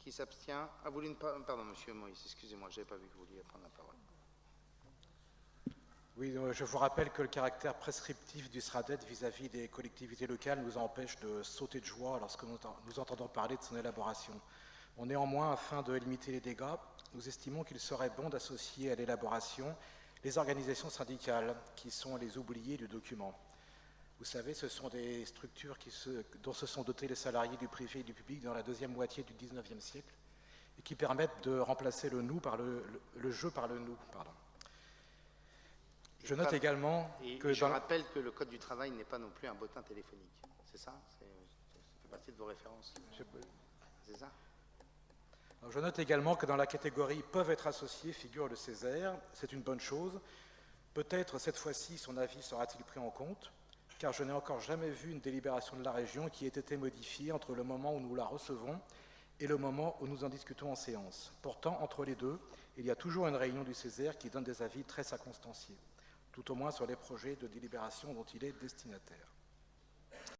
Qui s'abstient? Ah, vous voulez une parole? Pardon, monsieur Maurice, excusez-moi, je n'avais pas vu que vous vouliez prendre la parole. Oui, je vous rappelle que le caractère prescriptif du SRADET vis-à-vis des collectivités locales nous empêche de sauter de joie lorsque nous entendons parler de son élaboration. Néanmoins, afin de limiter les dégâts, nous estimons qu'il serait bon d'associer à l'élaboration les organisations syndicales, qui sont les oubliées du document. Vous savez, ce sont des structures dont se sont dotés les salariés du privé et du public dans la deuxième moitié du XIXe siècle, et qui permettent de remplacer le nous par le jeu par le nous. Pardon. Je note également que... Je rappelle que le Code du travail n'est pas non plus un bottin téléphonique. C'est ça? Ça fait partie de vos références? C'est ça? Alors, je note également que dans la catégorie « peuvent être associés » figure le Césaire. C'est une bonne chose. Peut-être cette fois-ci son avis sera-t-il pris en compte, car je n'ai encore jamais vu une délibération de la région qui ait été modifiée entre le moment où nous la recevons et le moment où nous en discutons en séance. Pourtant, entre les deux, il y a toujours une réunion du Césaire qui donne des avis très circonstanciés, tout au moins sur les projets de délibération dont il est destinataire.